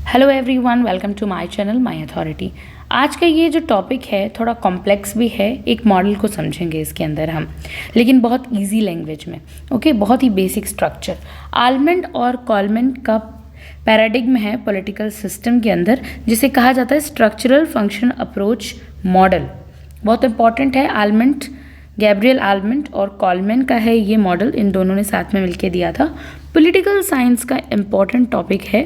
Hello everyone, welcome to my channel my authority. आज का ये जो टॉपिक है थोड़ा कॉम्प्लेक्स भी है। एक मॉडल को समझेंगे इसके अंदर हम, लेकिन बहुत इजी लैंग्वेज में। ओके, बहुत ही बेसिक स्ट्रक्चर। आलमेंट और कॉलमेंट का पैराडिग्म है पॉलिटिकल सिस्टम के अंदर, जिसे कहा जाता है स्ट्रक्चरल फंक्शन अप्रोच मॉडल। बहुत इंपॉर्टेंट है। आलमेंट, गैब्रियल आलमेंट और कॉलमैन का है ये मॉडल, इन दोनों ने साथ में मिलकर दिया था। पॉलिटिकल साइंस का इम्पॉर्टेंट टॉपिक है।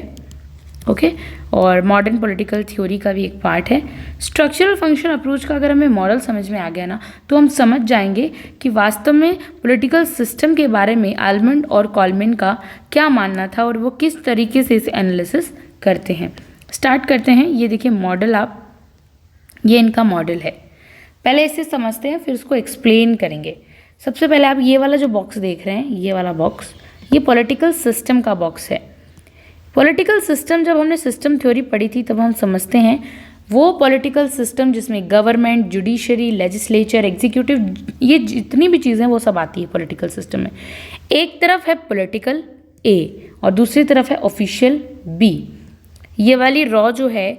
ओके, और मॉडर्न पॉलिटिकल थ्योरी का भी एक पार्ट है। स्ट्रक्चरल फंक्शन अप्रोच का अगर हमें मॉडल समझ में आ गया ना, तो हम समझ जाएंगे कि वास्तव में पॉलिटिकल सिस्टम के बारे में आलमेंट और कॉलमैन का क्या मानना था और वो किस तरीके से इसे एनालिसिस करते हैं। स्टार्ट करते हैं। ये देखिए मॉडल, ये इनका मॉडल है। पहले इसे समझते हैं, फिर उसको एक्सप्लेन करेंगे। सबसे पहले आप ये वाला जो बॉक्स देख रहे हैं, ये वाला बॉक्स, ये पॉलिटिकल सिस्टम का बॉक्स है। पॉलिटिकल सिस्टम, जब हमने सिस्टम थ्योरी पढ़ी थी तब हम समझते हैं वो पॉलिटिकल सिस्टम जिसमें गवर्नमेंट, जुडिशरी, लेजिस्लेचर, एग्जीक्यूटिव, ये जितनी भी चीज़ें वो सब आती है पॉलिटिकल सिस्टम में। एक तरफ है पॉलिटिकल ए और दूसरी तरफ है ऑफिशियल बी। ये वाली रॉ जो है,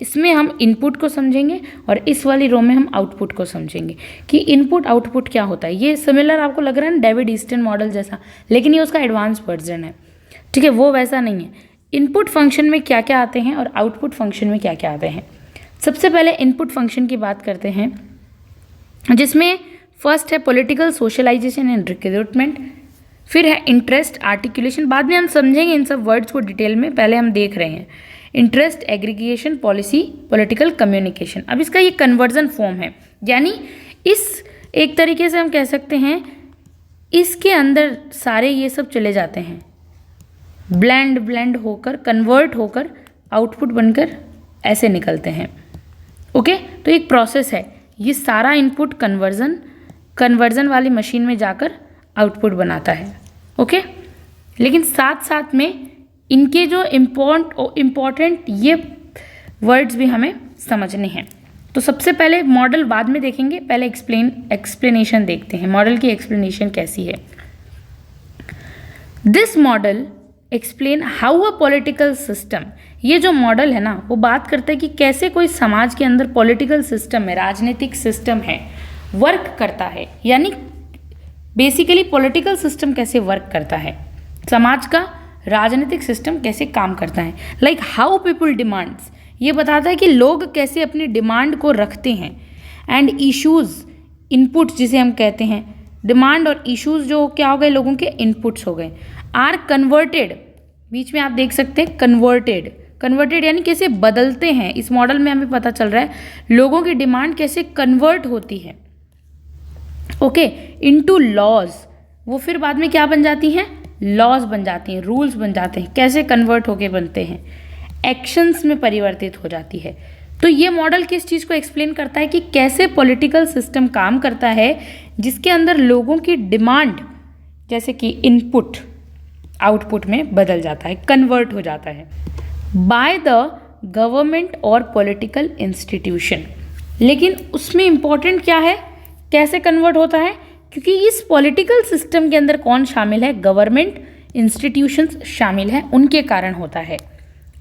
इसमें हम इनपुट को समझेंगे और इस वाली रो में हम आउटपुट को समझेंगे कि इनपुट आउटपुट क्या होता है। ये सिमिलर आपको लग रहा है ना डेविड ईस्टन मॉडल जैसा, लेकिन ये उसका एडवांस वर्जन है। ठीक है, वो वैसा नहीं है। इनपुट फंक्शन में क्या क्या आते हैं और आउटपुट फंक्शन में क्या क्या आते हैं। सबसे पहले इनपुट फंक्शन की बात करते हैं, जिसमें फर्स्ट है पॉलिटिकल सोशलाइजेशन एंड रिक्रूटमेंट, फिर है इंटरेस्ट आर्टिकुलेशन। बाद में हम समझेंगे इन सब वर्ड्स को डिटेल में, पहले हम देख रहे हैं interest aggregation, policy, political communication. अब इसका ये कन्वर्जन फॉर्म है, यानी इस एक तरीके से हम कह सकते हैं इसके अंदर सारे ये सब चले जाते हैं, ब्लेंड होकर, कन्वर्ट होकर आउटपुट बनकर ऐसे निकलते हैं। ओके, तो एक प्रोसेस है। ये सारा इनपुट कन्वर्जन वाली मशीन में जाकर आउटपुट बनाता है। ओके, लेकिन साथ साथ में इनके जो इम्पोर्टेंट ये वर्ड्स भी हमें समझने हैं। तो सबसे पहले मॉडल बाद में देखेंगे, पहले एक्सप्लेनेशन देखते हैं। मॉडल की एक्सप्लेनेशन कैसी है। This model explain how a political system, ये जो मॉडल है ना, वो बात करता है कि कैसे कोई समाज के अंदर पॉलिटिकल सिस्टम है, राजनीतिक सिस्टम है, वर्क करता है। यानी बेसिकली पॉलिटिकल सिस्टम कैसे वर्क करता है, समाज का राजनीतिक सिस्टम कैसे काम करता है। लाइक हाउ पीपल डिमांड्स, ये बताता है कि लोग कैसे अपनी डिमांड को रखते हैं। एंड इश्यूज, इनपुट्स जिसे हम कहते हैं, डिमांड और इश्यूज जो क्या हो गए, लोगों के इनपुट्स हो गए, आर कन्वर्टेड, बीच में आप देख सकते हैं कन्वर्टेड यानी कैसे बदलते हैं। इस मॉडल में हमें पता चल रहा है लोगों की डिमांड कैसे कन्वर्ट होती है। ओके, इनटू लॉज, वो फिर बाद में क्या बन जाती हैं, लॉज बन जाती हैं, रूल्स बन जाते हैं। कैसे कन्वर्ट होके बनते हैं, एक्शंस में परिवर्तित हो जाती है। तो ये मॉडल किस चीज़ को एक्सप्लेन करता है कि कैसे पॉलिटिकल सिस्टम काम करता है, जिसके अंदर लोगों की डिमांड जैसे कि इनपुट आउटपुट में बदल जाता है, कन्वर्ट हो जाता है बाय द गवर्नमेंट और पॉलिटिकल इंस्टीट्यूशन। लेकिन उसमें इंपॉर्टेंट क्या है, कैसे कन्वर्ट होता है, क्योंकि इस पॉलिटिकल सिस्टम के अंदर कौन शामिल है, गवर्नमेंट, इंस्टीट्यूशंस शामिल हैं, उनके कारण होता है।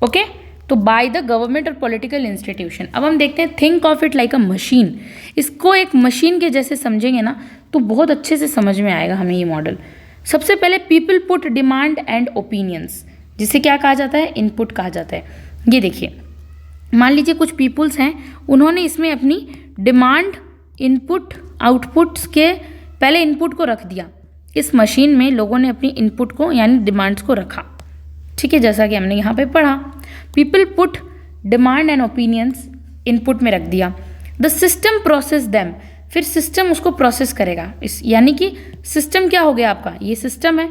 ओके, तो बाय द गवर्नमेंट और पॉलिटिकल इंस्टीट्यूशन। अब हम देखते हैं, think of it like a machine. इसको एक मशीन के जैसे समझेंगे ना तो बहुत अच्छे से समझ में आएगा हमें ये मॉडल। सबसे पहले people put demand and opinions, जिसे क्या कहा जाता है, इनपुट कहा जाता है। ये देखिए, मान लीजिए कुछ पीपुल्स हैं, उन्होंने इसमें अपनी डिमांड, इनपुट, आउटपुट्स के पहले इनपुट को रख दिया। इस मशीन में लोगों ने अपनी इनपुट को यानी डिमांड्स को रखा। ठीक है, जैसा कि हमने यहाँ पे पढ़ा, people put demand and opinions input में रख दिया। द सिस्टम प्रोसेस देम, फिर सिस्टम उसको प्रोसेस करेगा। इस यानी कि सिस्टम क्या हो गया आपका, ये सिस्टम है,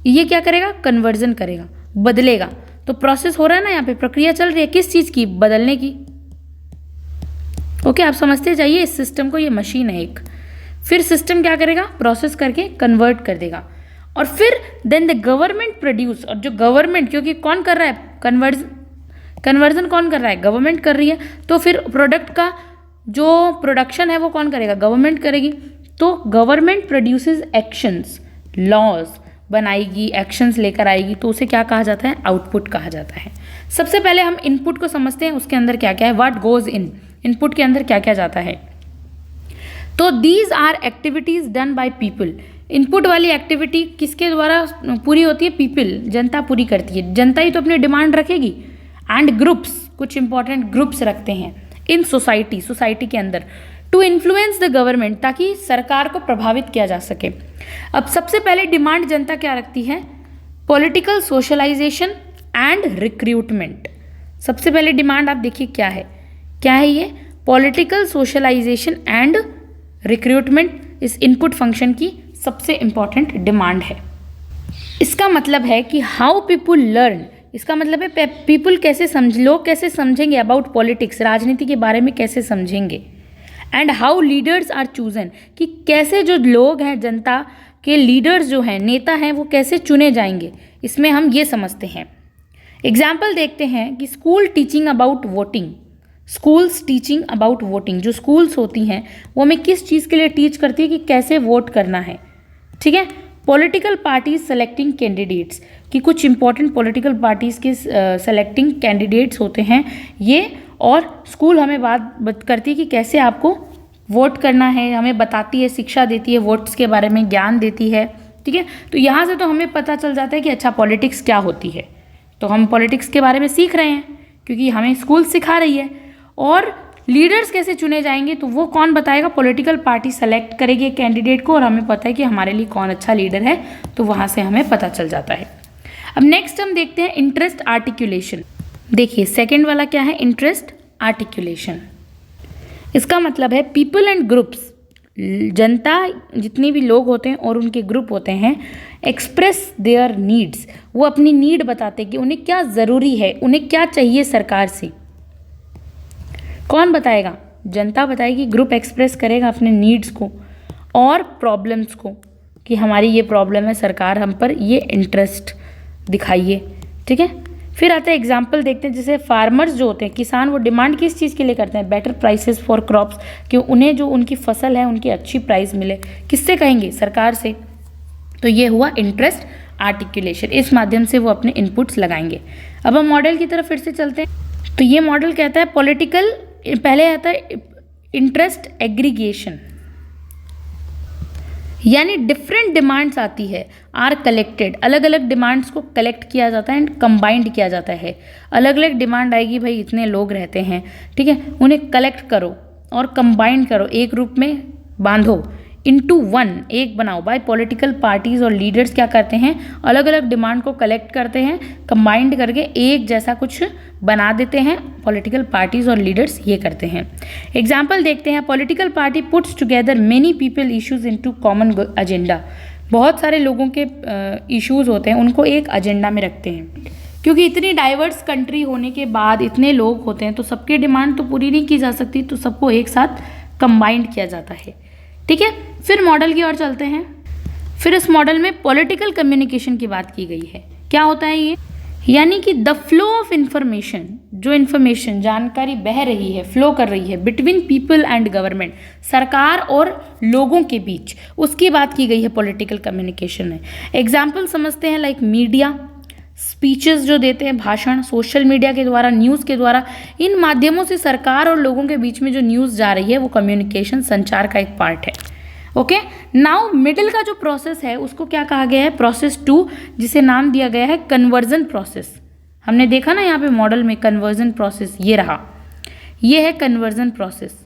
ये क्या करेगा, कन्वर्जन करेगा, बदलेगा। तो प्रोसेस हो रहा है ना, यहाँ पे प्रक्रिया चल रही है किस चीज़ की, बदलने की। ओके, आप समझते जाइए इस सिस्टम को, ये मशीन है एक। फिर सिस्टम क्या करेगा, प्रोसेस करके कन्वर्ट कर देगा। और फिर देन द गवर्नमेंट प्रोड्यूस, और जो गवर्नमेंट, क्योंकि कौन कर रहा है कन्वर्जन कौन कर रहा है, गवर्नमेंट कर रही है, तो फिर प्रोडक्ट का जो प्रोडक्शन है वो कौन करेगा, गवर्नमेंट करेगी। तो गवर्नमेंट प्रोड्यूसेस एक्शंस, लॉज, बनाएगी, एक्शंस लेकर आएगी, तो उसे क्या कहा जाता है? आउटपुट कहा जाता है। सबसे पहले हम इनपुट को समझते हैं, उसके अंदर क्या क्या है, व्हाट गोज इन, इनपुट के अंदर क्या क्या जाता है। तो these are activities done by people. Input वाली एक्टिविटी किसके द्वारा पूरी होती है? पीपल, जनता पूरी करती है। जनता ही तो अपनी डिमांड रखेगी। एंड ग्रुप्स, कुछ इंपॉर्टेंट ग्रुप्स रखते हैं इन सोसाइटी, सोसाइटी के अंदर, टू इन्फ्लुएंस द गवर्नमेंट, ताकि सरकार को प्रभावित किया जा सके। अब सबसे पहले डिमांड जनता क्या रखती है? Political socialisation and recruitment. सबसे पहले डिमांड आप देखिए क्या है, क्या है ये? पॉलिटिकल सोशलाइजेशन एंड रिक्रूटमेंट इस इनपुट फंक्शन की सबसे इंपॉर्टेंट डिमांड है। इसका मतलब है कि हाउ पीपुल लर्न, इसका मतलब है पीपुल कैसे समझ, लोग कैसे समझेंगे अबाउट पॉलिटिक्स, राजनीति के बारे में कैसे समझेंगे। And how leaders are chosen, कि कैसे जो लोग हैं, जनता के लीडर्स जो हैं, नेता हैं, वो कैसे चुने जाएंगे, इसमें हम ये समझते हैं। एग्जाम्पल देखते हैं कि school teaching about voting, schools teaching about voting, जो स्कूल्स होती हैं वो हमें किस चीज़ के लिए टीच करती है कि कैसे वोट करना है, ठीक है। पॉलिटिकल पार्टीज सेलेक्टिंग कैंडिडेट्स, कि कुछ इंपॉर्टेंट पॉलिटिकल पार्टीज़ के सेलेक्टिंग कैंडिडेट्स होते हैं ये, और स्कूल हमें बात करती है कि कैसे आपको वोट करना है, हमें बताती है, शिक्षा देती है, वोट्स के बारे में ज्ञान देती है, ठीक है। तो यहाँ से तो हमें पता चल जाता है कि अच्छा पॉलिटिक्स क्या होती है। तो हम पॉलिटिक्स के बारे में सीख रहे हैं क्योंकि हमें स्कूल सिखा रही है। और लीडर्स कैसे चुने जाएंगे तो वो कौन बताएगा? पॉलिटिकल पार्टी सेलेक्ट करेगी कैंडिडेट को, और हमें पता है कि हमारे लिए कौन अच्छा लीडर है, तो वहाँ से हमें पता चल जाता है। अब नेक्स्ट हम देखते हैं इंटरेस्ट आर्टिकुलेशन। देखिए सेकेंड वाला क्या है? Interest articulation. इसका मतलब है पीपल एंड ग्रुप्स, जनता जितने भी लोग होते हैं और उनके ग्रुप होते हैं, एक्सप्रेस देयर नीड्स, वो अपनी नीड बताते हैं कि उन्हें क्या ज़रूरी है, उन्हें क्या चाहिए सरकार से। कौन बताएगा? जनता बताएगी, ग्रुप एक्सप्रेस करेगा अपने नीड्स को और प्रॉब्लम्स को, कि हमारी ये प्रॉब्लम है, सरकार हम पर ये इंटरेस्ट दिखाइए, ठीक है। फिर आता है एग्जाम्पल देखते हैं, जैसे फार्मर्स जो होते हैं, किसान, वो डिमांड किस चीज़ के लिए करते हैं? बेटर प्राइसेस फॉर क्रॉप्स, कि उन्हें जो उनकी फसल है उनकी अच्छी प्राइस मिले। किससे कहेंगे? सरकार से। तो ये हुआ इंटरेस्ट आर्टिकुलेशन, इस माध्यम से वो अपने इनपुट्स लगाएंगे। अब हम मॉडल की तरफ फिर से चलते हैं। तो ये मॉडल कहता है पॉलिटिकल, पहले आता है इंटरेस्ट एग्रीगेशन, यानी डिफरेंट डिमांड्स आती है, आर कलेक्टेड, अलग अलग डिमांड्स को कलेक्ट किया जाता है एंड कंबाइंड किया जाता है। अलग अलग डिमांड आएगी, भाई इतने लोग रहते हैं, ठीक है, उन्हें कलेक्ट करो और कंबाइंड करो, एक ग्रुप में बांधो, इनटू वन, एक बनाओ। बाय पॉलिटिकल पार्टीज और लीडर्स क्या करते हैं? अलग अलग डिमांड को कलेक्ट करते हैं, कंबाइंड करके एक जैसा कुछ बना देते हैं। पॉलिटिकल पार्टीज और लीडर्स ये करते हैं। एग्जाम्पल देखते हैं, political party puts together many people issues into common agenda, बहुत सारे लोगों के इश्यूज होते हैं, उनको एक एजेंडा में रखते हैं। क्योंकि इतनी डाइवर्स कंट्री होने के बाद इतने लोग होते हैं तो सबके डिमांड तो पूरी नहीं की जा सकती, तो सबको एक साथ कंबाइंड किया जाता है, ठीक है। फिर मॉडल की ओर चलते हैं। फिर इस मॉडल में पॉलिटिकल कम्युनिकेशन की बात की गई है। क्या होता है ये? यानी कि द फ्लो ऑफ इंफॉर्मेशन, जो इंफॉर्मेशन, जानकारी बह रही है, फ्लो कर रही है बिटवीन पीपल एंड गवर्नमेंट, सरकार और लोगों के बीच, उसकी बात की गई है पॉलिटिकल कम्युनिकेशन में। एग्जाम्पल समझते हैं, लाइक मीडिया, स्पीचेस जो देते हैं, भाषण, सोशल मीडिया के द्वारा, न्यूज़ के द्वारा, इन माध्यमों से सरकार और लोगों के बीच में जो न्यूज़ जा रही है वो कम्युनिकेशन, संचार का एक पार्ट है। ओके, नाउ मिडिल का जो प्रोसेस है उसको क्या कहा गया है? प्रोसेस 2, जिसे नाम दिया गया है कन्वर्जन प्रोसेस। हमने देखा ना यहाँ पे मॉडल में कन्वर्जन प्रोसेस, ये रहा, ये है कन्वर्जन प्रोसेस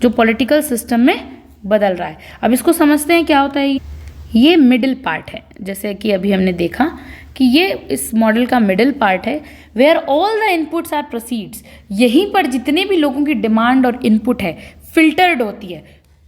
जो पॉलिटिकल सिस्टम में बदल रहा है। अब इसको समझते हैं क्या होता है। ये मिडिल पार्ट है, जैसे कि अभी हमने देखा कि ये इस मॉडल का मिडिल पार्ट है, where all the inputs are proceeds, यहीं पर जितने भी लोगों की डिमांड और इनपुट है फिल्टर्ड होती है,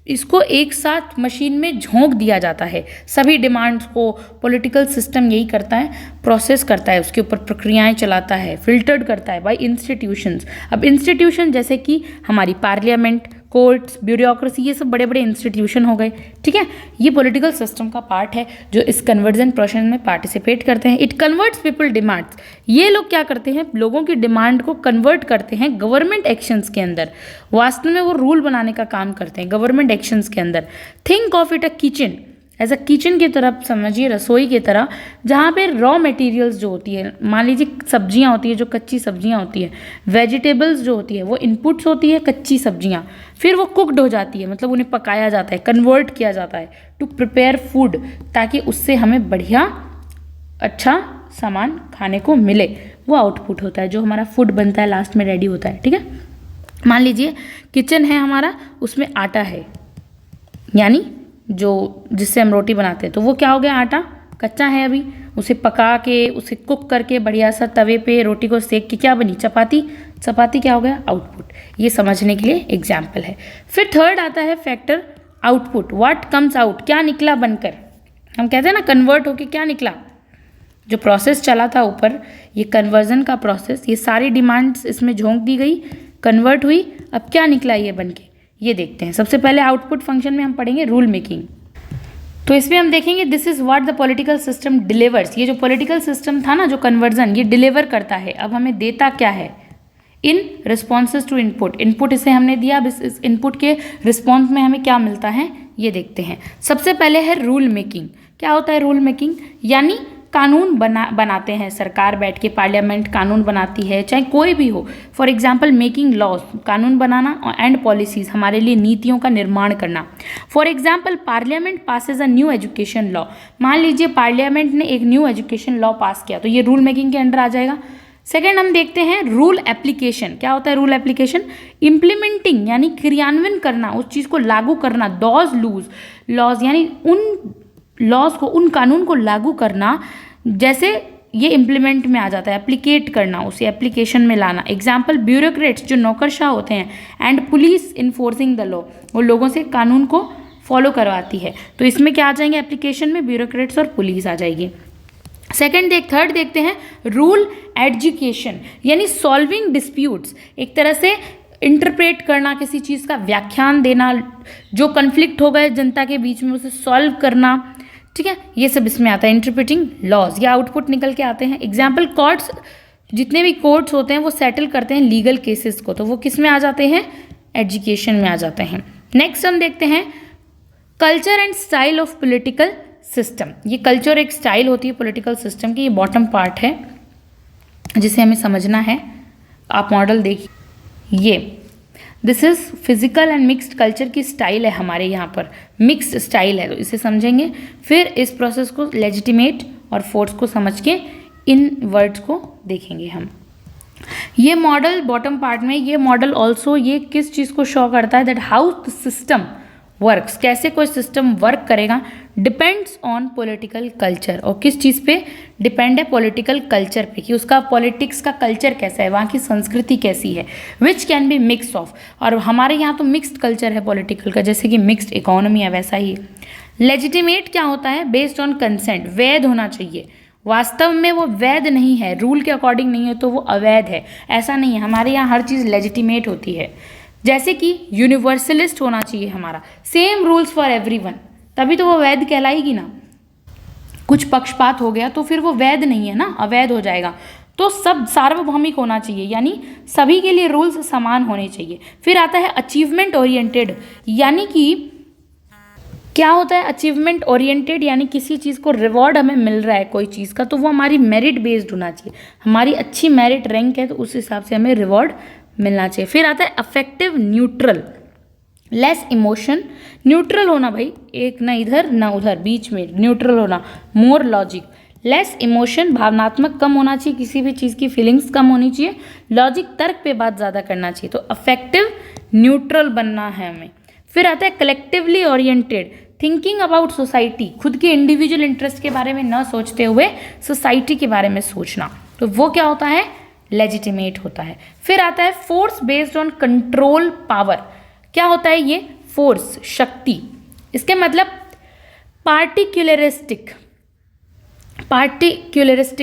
इसको एक साथ मशीन में झोंक दिया जाता है। सभी डिमांड्स को पॉलिटिकल सिस्टम यही करता है, प्रोसेस करता है, उसके ऊपर प्रक्रियाएं चलाता है, फिल्टर्ड करता है बाय इंस्टीट्यूशंस। अब इंस्टीट्यूशन जैसे कि हमारी पार्लियामेंट, कोर्ट्स, ब्यूरोक्रेसी, ये सब बड़े बड़े इंस्टीट्यूशन हो गए, ठीक है। ये पॉलिटिकल सिस्टम का पार्ट है जो इस कन्वर्जन प्रोसेस में पार्टिसिपेट करते हैं। इट कन्वर्ट्स पीपल डिमांड्स, ये लोग क्या करते हैं? लोगों की डिमांड को कन्वर्ट करते हैं गवर्नमेंट एक्शंस के अंदर। वास्तव में वो रूल बनाने का काम करते हैं गवर्नमेंट एक्शंस के अंदर। Think of it a kitchen, as a kitchen की तरह समझिए, रसोई की तरह, जहाँ पे रॉ मटेरियल्स जो होती है, मान लीजिए सब्जियाँ होती है, जो कच्ची सब्जियाँ होती है, वेजिटेबल्स जो होती है वो इनपुट्स होती है, कच्ची सब्जियाँ, फिर वो कुकड हो जाती है, मतलब उन्हें पकाया जाता है, कन्वर्ट किया जाता है टू प्रिपेयर फूड, ताकि उससे हमें बढ़िया अच्छा सामान खाने को मिले। वो आउटपुट होता है, जो हमारा फूड बनता है लास्ट में रेडी होता है। ठीक है, मान लीजिए किचन है हमारा, उसमें आटा है, यानी जो जिससे हम रोटी बनाते हैं, तो वो क्या हो गया, आटा कच्चा है अभी, उसे पका के, उसे कुक करके बढ़िया सा तवे पे रोटी को सेक के क्या बनी, चपाती। चपाती क्या हो गया, आउटपुट। ये समझने के लिए एग्जाम्पल है। फिर थर्ड आता है factor output, what comes out, क्या निकला बनकर। हम कहते हैं ना कन्वर्ट होके क्या निकला, जो प्रोसेस चला था ऊपर, ये कन्वर्जन का प्रोसेस, ये सारी डिमांड्स इसमें झोंक दी गई, कन्वर्ट हुई, अब क्या निकला ये बन के, ये देखते हैं। सबसे पहले आउटपुट फंक्शन में हम पढ़ेंगे रूल मेकिंग। तो इसमें हम देखेंगे this is what the political system delivers. ये जो पॉलिटिकल सिस्टम था ना, जो कन्वर्जन, ये डिलीवर करता है। अब हमें देता क्या है, इन रिस्पॉन्सेज टू इनपुट। इनपुट इसे हमने दिया, अब इस इनपुट के रिस्पॉन्स में हमें क्या मिलता है, ये देखते हैं। सबसे पहले है रूल मेकिंग। क्या होता है रूल मेकिंग, यानी कानून बनाते हैं, सरकार बैठ के, पार्लियामेंट कानून बनाती है, चाहे कोई भी हो। फॉर एग्जाम्पल मेकिंग लॉज, कानून बनाना, एंड पॉलिसीज, हमारे लिए नीतियों का निर्माण करना। For example parliament passes a new education law. मान लीजिए पार्लियामेंट ने एक न्यू एजुकेशन लॉ पास किया, तो ये रूल मेकिंग के अंडर आ जाएगा। सेकेंड हम देखते हैं रूल एप्लीकेशन। क्या होता है रूल एप्लीकेशन, इम्प्लीमेंटिंग, यानी क्रियान्वयन करना, उस चीज़ को लागू करना। डॉज लूज लॉज, यानी उन लॉज को, उन कानून को लागू करना, जैसे ये इम्प्लीमेंट में आ जाता है, एप्लीकेट करना, उसे एप्लीकेशन में लाना। एग्जाम्पल ब्यूरोक्रेट्स, जो नौकरशाह होते हैं, and police enforcing the law, वो लोगों से कानून को फॉलो करवाती है। तो इसमें क्या आ जाएंगे, एप्लीकेशन में ब्यूरोक्रेट्स और पुलिस आ जाएगी। थर्ड देखते हैं रूल एजुकेशन, यानी सॉल्विंग डिस्प्यूट्स, एक तरह से इंटरप्रेट करना, किसी चीज़ का व्याख्यान देना, जो कन्फ्लिक्ट हो गए जनता के बीच में उसे सॉल्व करना। ठीक है, ये सब इसमें आता है, इंटरप्रेटिंग लॉज। या आउटपुट निकल के आते हैं। एग्जाम्पल कोर्ट्स, जितने भी कोर्ट्स होते हैं वो सेटल करते हैं लीगल केसेस को, तो वो किस में आ जाते हैं, एजुकेशन में आ जाते हैं। नेक्स्ट हम देखते हैं culture and style of political system. ये कल्चर एक स्टाइल होती है पॉलिटिकल सिस्टम की, ये बॉटम पार्ट है जिसे हमें समझना है। आप मॉडल देखिए, ये this is physical and mixed culture की स्टाइल है, हमारे यहाँ पर मिक्स्ड स्टाइल है, तो इसे समझेंगे। फिर इस प्रोसेस को लेजिटिमेट और फोर्स को समझ के इन वर्ड्स को देखेंगे हम। ये मॉडल बॉटम पार्ट में, ये मॉडल ऑल्सो ये किस चीज़ को शो करता है, that how the system works, कैसे कोई सिस्टम वर्क करेगा, डिपेंड्स ऑन पॉलिटिकल कल्चर। और किस चीज़ पे डिपेंड है, पॉलिटिकल कल्चर पे, कि उसका पॉलिटिक्स का कल्चर कैसा है, वहाँ की संस्कृति कैसी है, which can be mix of. और हमारे यहाँ तो मिक्स्ड कल्चर है पॉलिटिकल का, जैसे कि मिक्स्ड इकोनॉमी है, वैसा ही। लेजिटिमेट क्या होता है, बेस्ड ऑन कंसेंट, वैध होना चाहिए। वास्तव में वो वैध नहीं है, रूल के अकॉर्डिंग नहीं है तो वो अवैध है, ऐसा नहीं है। हमारे यहाँ हर चीज़ लेजिटिमेट होती है। जैसे कि यूनिवर्सलिस्ट होना चाहिए हमारा, सेम रूल्स फॉर एवरीवन, तभी तो वो वैध कहलाएगी ना। कुछ पक्षपात हो गया तो फिर वो वैध नहीं है ना, अवैध हो जाएगा। तो सब सार्वभौमिक होना चाहिए, यानी सभी के लिए रूल्स समान होने चाहिए। फिर आता है अचीवमेंट ओरिएंटेड, यानी कि क्या होता है अचीवमेंट ओरिएंटेड, यानी किसी चीज़ को रिवॉर्ड हमें मिल रहा है कोई चीज़ का, तो वो हमारी मेरिट बेस्ड होना चाहिए। हमारी अच्छी मेरिट रैंक है तो उस हिसाब से हमें रिवॉर्ड मिलना चाहिए। फिर आता है affective neutral, less emotion, neutral होना भाई, एक ना इधर ना उधर, बीच में न्यूट्रल होना। मोर लॉजिक, लेस इमोशन, भावनात्मक कम होना चाहिए, किसी भी चीज़ की फीलिंग्स कम होनी चाहिए। लॉजिक, तर्क पे बात ज़्यादा करना चाहिए। तो अफेक्टिव न्यूट्रल बनना है हमें। फिर आता है collectively oriented, thinking about society, खुद के इंडिविजुअल इंटरेस्ट के बारे में न सोचते हुए सोसाइटी के बारे में सोचना, तो वो क्या होता है, लेजिटिमेट होता है। फिर आता है force based on control power, क्या होता है ये, फोर्स, शक्ति। इसके मतलब पार्टिकुलरिस्टिक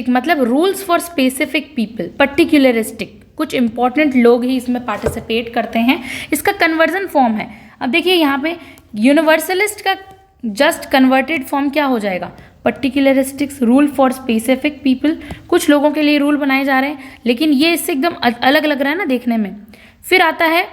मतलब रूल्स फॉर स्पेसिफिक पीपल, पर्टिकुलरिस्टिक, कुछ इंपॉर्टेंट लोग ही इसमें पार्टिसिपेट करते हैं। इसका कन्वर्जन फॉर्म है। अब देखिए यहाँ पे यूनिवर्सलिस्ट का जस्ट कन्वर्टेड फॉर्म क्या हो जाएगा, पर्टिकुलरिस्टिक्स, रूल फॉर स्पेसिफिक पीपल, कुछ लोगों के लिए रूल बनाए जा रहे हैं, लेकिन ये इससे एकदम अलग लग रहा है ना देखने में। फिर आता है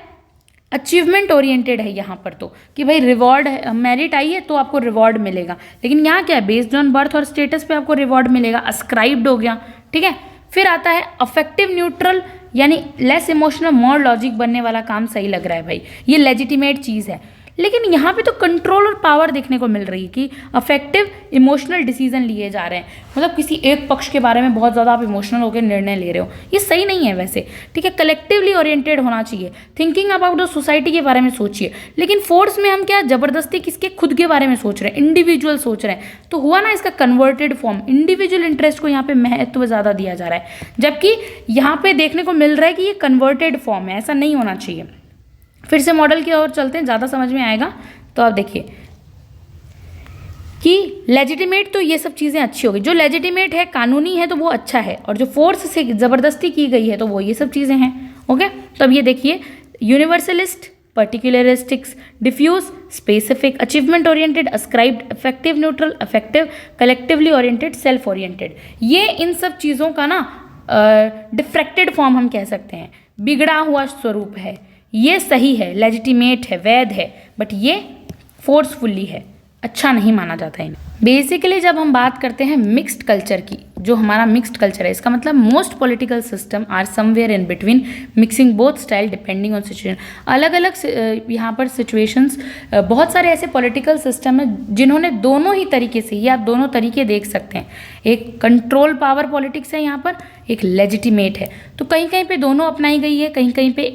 अचीवमेंट ओरिएंटेड है यहाँ पर तो, कि भाई रिवॉर्ड है, मेरिट आई है तो आपको रिवॉर्ड मिलेगा, लेकिन यहाँ क्या है, बेस्ड ऑन बर्थ और स्टेटस पे आपको रिवॉर्ड मिलेगा, अस्क्राइब्ड हो गया, ठीक है। फिर आता है अफेक्टिव न्यूट्रल, यानी लेस इमोशनल मोर लॉजिक बनने वाला काम सही लग रहा है भाई, ये लेजिटिमेट चीज़ है। लेकिन यहाँ पे तो कंट्रोल और पावर देखने को मिल रही है कि अफेक्टिव इमोशनल डिसीजन लिए जा रहे हैं, मतलब किसी एक पक्ष के बारे में बहुत ज़्यादा आप इमोशनल होकर निर्णय ले रहे हो, ये सही नहीं है वैसे, ठीक है। कलेक्टिवली ओरिएंटेड होना चाहिए, थिंकिंग अबाउट द सोसाइटी के बारे में सोचिए, लेकिन फोर्स में हम क्या जबरदस्ती किसके खुद के बारे में सोच रहे हैं, इंडिविजुअल सोच रहे हैं, तो हुआ ना इसका कन्वर्टेड फॉर्म, इंडिविजुअल इंटरेस्ट को यहाँ पे महत्व ज़्यादा दिया जा रहा है, जबकि यहाँ पे देखने को मिल रहा है कि ये कन्वर्टेड फॉर्म है, ऐसा नहीं होना चाहिए। फिर से मॉडल की ओर चलते हैं, ज़्यादा समझ में आएगा। तो आप देखिए कि लेजिटिमेट तो ये सब चीज़ें अच्छी हो गई, जो लेजिटिमेट है कानूनी है तो वो अच्छा है, और जो फोर्स से ज़बरदस्ती की गई है तो वो ये सब चीज़ें हैं, ओके। तो अब ये देखिए, universalist, particularistics, diffuse, specific, achievement oriented, ascribed, affective neutral, affective, collectively oriented, self oriented, ये इन सब चीज़ों का ना डिफ्रैक्टेड फॉर्म हम कह सकते हैं, बिगड़ा हुआ स्वरूप है। ये सही है, लेजिटिमेट है, वैध है, बट ये फोर्सफुली है, अच्छा नहीं माना जाता है। बेसिकली जब हम बात करते हैं मिक्स्ड कल्चर की, जो हमारा मिक्स्ड कल्चर है, इसका मतलब most political system are somewhere in between, mixing both style depending on situation. अलग अलग यहाँ पर सिचुएशंस, बहुत सारे ऐसे पॉलिटिकल सिस्टम हैं जिन्होंने दोनों ही तरीके से, ये आप दोनों तरीके देख सकते हैं, एक कंट्रोल पावर पॉलिटिक्स है यहाँ पर, एक लेजिटिमेट है। तो कहीं कहीं पे दोनों अपनाई गई है, कहीं कहीं पे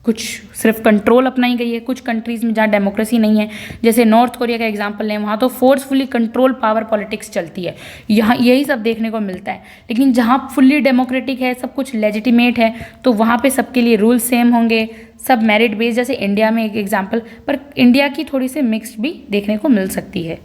कुछ सिर्फ कंट्रोल अपनाई गई है। कुछ कंट्रीज़ में जहाँ डेमोक्रेसी नहीं है, जैसे नॉर्थ कोरिया का एग्जांपल लें, वहाँ तो फोर्सफुली कंट्रोल पावर पॉलिटिक्स चलती है, यहाँ यही सब देखने को मिलता है। लेकिन जहाँ फुल्ली डेमोक्रेटिक है, सब कुछ लेजिटिमेट है, तो वहाँ पे सबके लिए रूल सेम होंगे, सब मेरिट बेस्ड, जैसे इंडिया में एक एग्जाम्पल, पर इंडिया की थोड़ी सी मिक्स्ड भी देखने को मिल सकती है।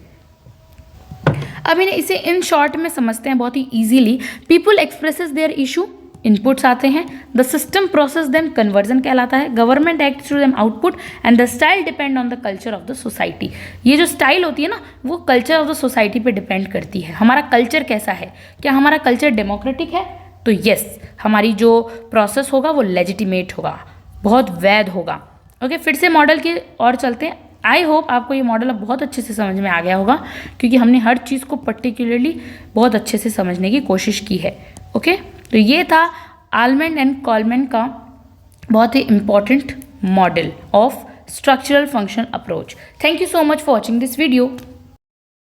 अब इसे इन शॉर्ट में समझते हैं बहुत ही easily. People expresses their issue, inputs आते हैं, the system process them, conversion कहलाता है, government act through them, output, and the style depend on the culture of the society. ये जो स्टाइल होती है ना, वो कल्चर ऑफ द सोसाइटी पे डिपेंड करती है। हमारा कल्चर कैसा है, क्या हमारा कल्चर डेमोक्रेटिक है, तो यस, हमारी जो प्रोसेस होगा वो लेजिटिमेट होगा, बहुत वैध होगा। ओके, फिर से मॉडल की ओर चलते हैं। आई होप आपको ये मॉडल अब बहुत अच्छे से समझ में आ गया होगा, क्योंकि हमने हर चीज़ को पर्टिकुलरली बहुत अच्छे से समझने की कोशिश की है। ओके, तो ये था आलमंड एंड कॉलमैन का बहुत ही important model of structural function approach. Thank you so much for watching this video.